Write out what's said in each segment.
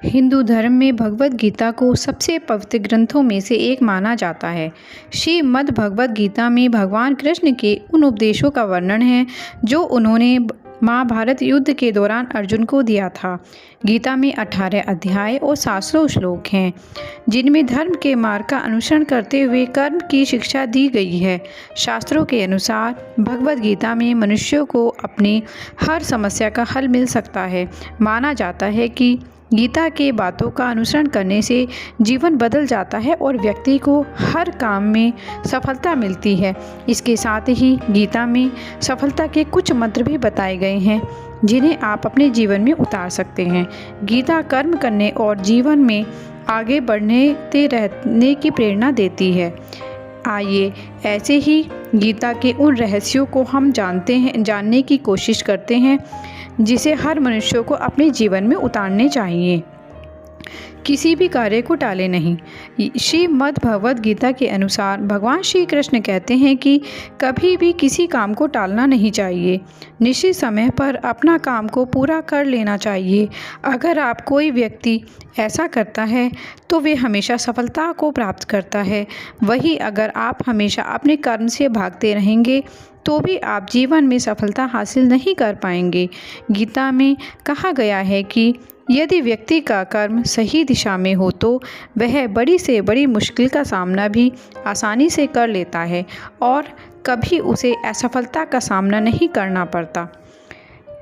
हिंदू धर्म में भगवद गीता को सबसे पवित्र ग्रंथों में से एक माना जाता है। श्रीमद् भगवद गीता में भगवान कृष्ण के उन उपदेशों का वर्णन है जो उन्होंने महाभारत युद्ध के दौरान अर्जुन को दिया था। गीता में 18 अध्याय और 700 श्लोक हैं, जिनमें धर्म के मार्ग का अनुसरण करते हुए कर्म की शिक्षा दी गई है। शास्त्रों के अनुसार भगवद गीता में मनुष्यों को अपनी हर समस्या का हल मिल सकता है। माना जाता है कि गीता के बातों का अनुसरण करने से जीवन बदल जाता है और व्यक्ति को हर काम में सफलता मिलती है। इसके साथ ही गीता में सफलता के कुछ मंत्र भी बताए गए हैं जिन्हें आप अपने जीवन में उतार सकते हैं। गीता कर्म करने और जीवन में आगे बढ़ते रहने की प्रेरणा देती है। आइए ऐसे ही गीता के उन रहस्यों को हम जानने की कोशिश करते हैं जिसे हर मनुष्य को अपने जीवन में उतारने चाहिए। किसी भी कार्य को टाले नहीं। श्रीमद् भगवद गीता के अनुसार भगवान श्री कृष्ण कहते हैं कि कभी भी किसी काम को टालना नहीं चाहिए। निश्चित समय पर अपना काम को पूरा कर लेना चाहिए। अगर आप कोई व्यक्ति ऐसा करता है तो वे हमेशा सफलता को प्राप्त करता है। वहीं अगर आप हमेशा अपने कर्म से भागते रहेंगे तो भी आप जीवन में सफलता हासिल नहीं कर पाएंगे। गीता में कहा गया है कि यदि व्यक्ति का कर्म सही दिशा में हो तो वह बड़ी से बड़ी मुश्किल का सामना भी आसानी से कर लेता है और कभी उसे असफलता का सामना नहीं करना पड़ता।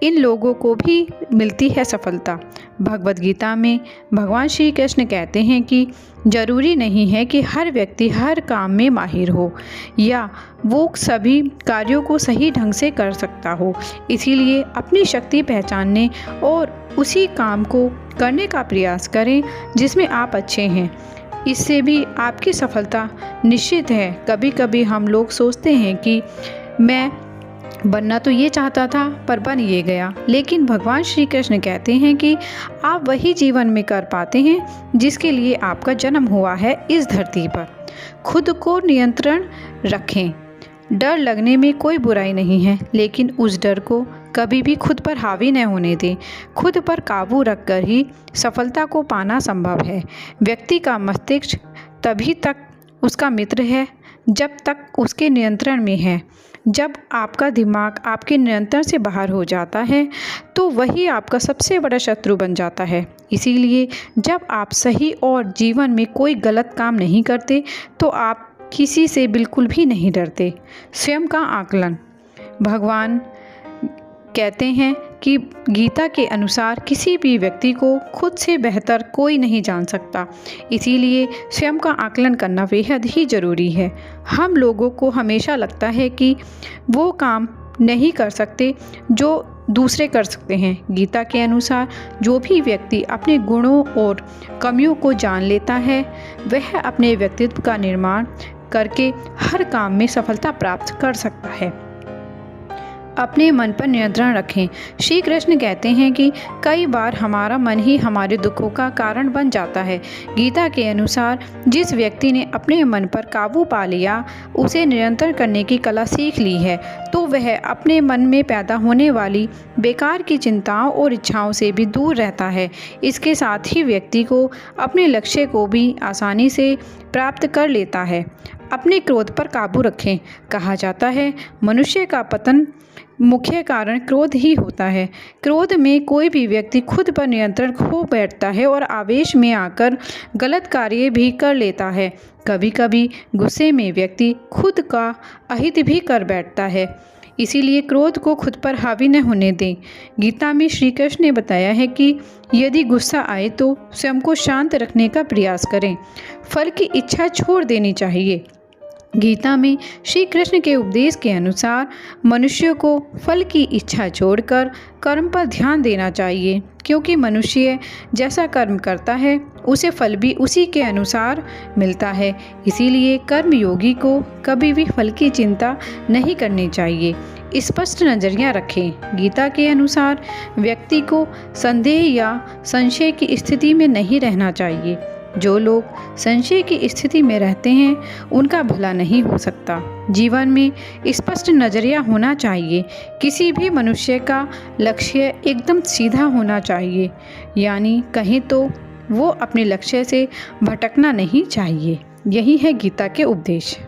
इन लोगों को भी मिलती है सफलता। भगवद गीता में भगवान श्री कृष्ण कहते हैं कि जरूरी नहीं है कि हर व्यक्ति हर काम में माहिर हो या वो सभी कार्यों को सही ढंग से कर सकता हो। इसीलिए अपनी शक्ति पहचानने और उसी काम को करने का प्रयास करें जिसमें आप अच्छे हैं। इससे भी आपकी सफलता निश्चित है। कभी कभी हम लोग सोचते हैं कि मैं बनना तो ये चाहता था पर बन ये गया, लेकिन भगवान श्री कृष्ण कहते हैं कि आप वही जीवन में कर पाते हैं जिसके लिए आपका जन्म हुआ है इस धरती पर। खुद को नियंत्रण रखें। डर लगने में कोई बुराई नहीं है, लेकिन उस डर को कभी भी खुद पर हावी न होने दें। खुद पर काबू रखकर ही सफलता को पाना संभव है। व्यक्ति का मस्तिष्क तभी तक उसका मित्र है जब तक उसके नियंत्रण में है। जब आपका दिमाग आपके नियंत्रण से बाहर हो जाता है तो वही आपका सबसे बड़ा शत्रु बन जाता है। इसीलिए जब आप सही और जीवन में कोई गलत काम नहीं करते तो आप किसी से बिल्कुल भी नहीं डरते। स्वयं का आकलन। भगवान कहते हैं कि गीता के अनुसार किसी भी व्यक्ति को खुद से बेहतर कोई नहीं जान सकता। इसीलिए स्वयं का आकलन करना बेहद ही ज़रूरी है। हम लोगों को हमेशा लगता है कि वो काम नहीं कर सकते जो दूसरे कर सकते हैं। गीता के अनुसार जो भी व्यक्ति अपने गुणों और कमियों को जान लेता है वह अपने व्यक्तित्व का निर्माण करके हर काम में सफलता प्राप्त कर सकता है। अपने मन पर नियंत्रण रखें। श्री कृष्ण कहते हैं कि कई बार हमारा मन ही हमारे दुखों का कारण बन जाता है। गीता के अनुसार जिस व्यक्ति ने अपने मन पर काबू पा लिया, उसे नियंत्रण करने की कला सीख ली है, तो वह अपने मन में पैदा होने वाली बेकार की चिंताओं और इच्छाओं से भी दूर रहता है। इसके साथ ही व्यक्ति को अपने लक्ष्य को भी आसानी से प्राप्त कर लेता है। अपने क्रोध पर काबू रखें। कहा जाता है मनुष्य का पतन मुख्य कारण क्रोध ही होता है। क्रोध में कोई भी व्यक्ति खुद पर नियंत्रण खो बैठता है और आवेश में आकर गलत कार्य भी कर लेता है। कभी कभी गुस्से में व्यक्ति खुद का अहित भी कर बैठता है। इसीलिए क्रोध को खुद पर हावी न होने दें। गीता में श्री कृष्ण ने बताया है कि यदि गुस्सा आए तो स्वयं को शांत रखने का प्रयास करें। फल की इच्छा छोड़ देनी चाहिए। गीता में श्री कृष्ण के उपदेश के अनुसार मनुष्य को फल की इच्छा छोड़कर कर्म पर ध्यान देना चाहिए, क्योंकि मनुष्य जैसा कर्म करता है उसे फल भी उसी के अनुसार मिलता है। इसीलिए कर्मयोगी को कभी भी फल की चिंता नहीं करनी चाहिए। स्पष्ट नजरिया रखें। गीता के अनुसार व्यक्ति को संदेह या संशय की स्थिति में नहीं रहना चाहिए। जो लोग संशय की स्थिति में रहते हैं उनका भला नहीं हो सकता। जीवन में स्पष्ट नजरिया होना चाहिए। किसी भी मनुष्य का लक्ष्य एकदम सीधा होना चाहिए, यानी कहीं तो वो अपने लक्ष्य से भटकना नहीं चाहिए। यही है गीता के उपदेश।